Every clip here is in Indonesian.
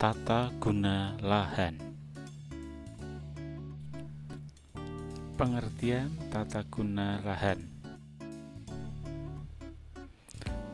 Tata guna lahan. Pengertian tata guna lahan.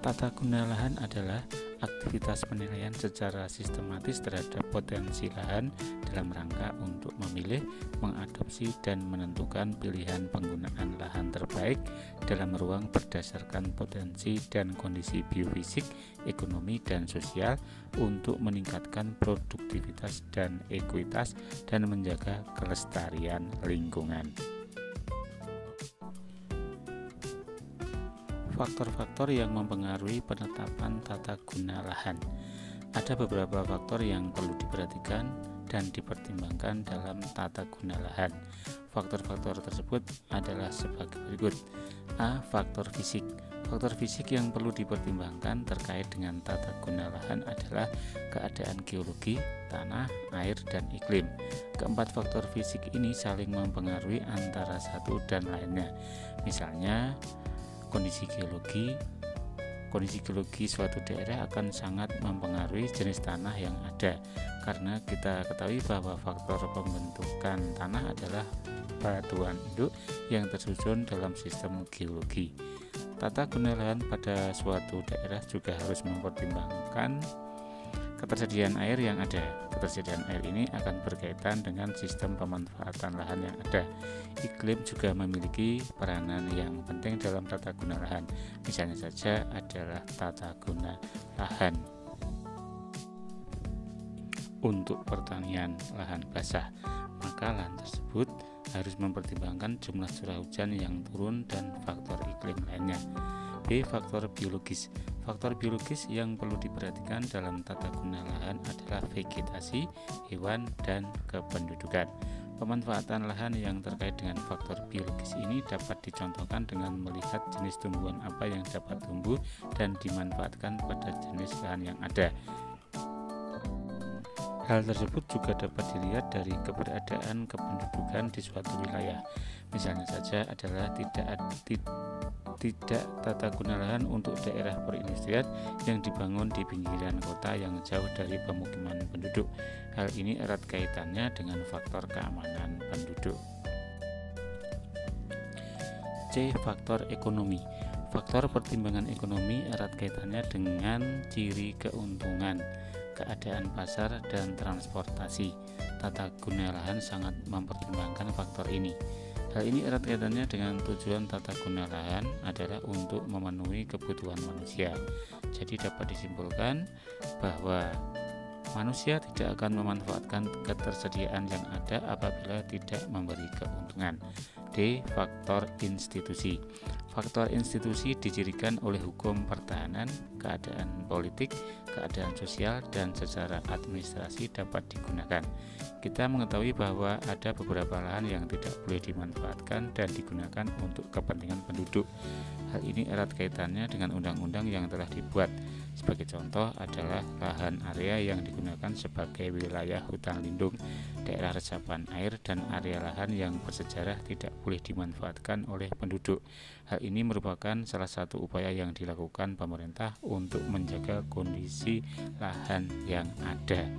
Tata guna lahan adalah aktivitas penilaian secara sistematis terhadap potensi lahan dalam rangka untuk memilih, mengadopsi, dan menentukan pilihan penggunaan lahan terbaik dalam ruang berdasarkan potensi dan kondisi biofisik, ekonomi, dan sosial untuk meningkatkan produktivitas dan ekuitas dan menjaga kelestarian lingkungan. Faktor-faktor yang mempengaruhi penetapan tata guna lahan. Ada beberapa faktor yang perlu diperhatikan dan dipertimbangkan dalam tata guna lahan. Faktor-faktor tersebut adalah sebagai berikut. A. Faktor fisik. Faktor fisik yang perlu dipertimbangkan terkait dengan tata guna lahan adalah keadaan geologi, tanah, air, dan iklim. Keempat faktor fisik ini saling mempengaruhi antara satu dan lainnya. Misalnya, kondisi geologi suatu daerah akan sangat mempengaruhi jenis tanah yang ada, karena kita ketahui bahwa faktor pembentukan tanah adalah batuan induk yang tersusun dalam sistem geologi. Tata guna lahan pada suatu daerah juga harus mempertimbangkan ketersediaan air yang ada. Ketersediaan air ini akan berkaitan dengan sistem pemanfaatan lahan yang ada. Iklim juga memiliki peranan yang penting dalam tata guna lahan. Misalnya saja adalah tata guna lahan untuk pertanian lahan basah, maka lahan tersebut harus mempertimbangkan jumlah curah hujan yang turun dan faktor iklim lainnya. B. Faktor biologis. Faktor biologis yang perlu diperhatikan dalam tata guna lahan adalah vegetasi, hewan, dan kependudukan. Pemanfaatan lahan yang terkait dengan faktor biologis ini dapat dicontohkan dengan melihat jenis tumbuhan apa yang dapat tumbuh dan dimanfaatkan pada jenis lahan yang ada. Hal tersebut juga dapat dilihat dari keberadaan kependudukan di suatu wilayah. Misalnya saja adalah tidak tata guna lahan untuk daerah perindustrian yang dibangun di pinggiran kota yang jauh dari pemukiman penduduk. Hal ini erat kaitannya dengan faktor keamanan penduduk. C. Faktor ekonomi. Faktor pertimbangan ekonomi erat kaitannya dengan ciri keuntungan, keadaan pasar, dan transportasi. Tata guna lahan sangat mempertimbangkan faktor ini. Hal ini erat kaitannya dengan tujuan tata guna lahan adalah untuk memenuhi kebutuhan manusia. Jadi dapat disimpulkan bahwa manusia tidak akan memanfaatkan ketersediaan yang ada apabila tidak memberi keuntungan. D. Faktor institusi. Faktor institusi dicirikan oleh hukum pertahanan, keadaan politik, keadaan sosial, dan secara administrasi dapat digunakan. Kita mengetahui bahwa ada beberapa lahan yang tidak boleh dimanfaatkan dan digunakan untuk kepentingan penduduk. Hal ini erat kaitannya dengan undang-undang yang telah dibuat. Sebagai contoh adalah lahan area yang digunakan sebagai wilayah hutan lindung, daerah resapan air, dan area lahan yang bersejarah tidak boleh dimanfaatkan oleh penduduk. Hal ini merupakan salah satu upaya yang dilakukan pemerintah untuk menjaga kondisi lahan yang ada.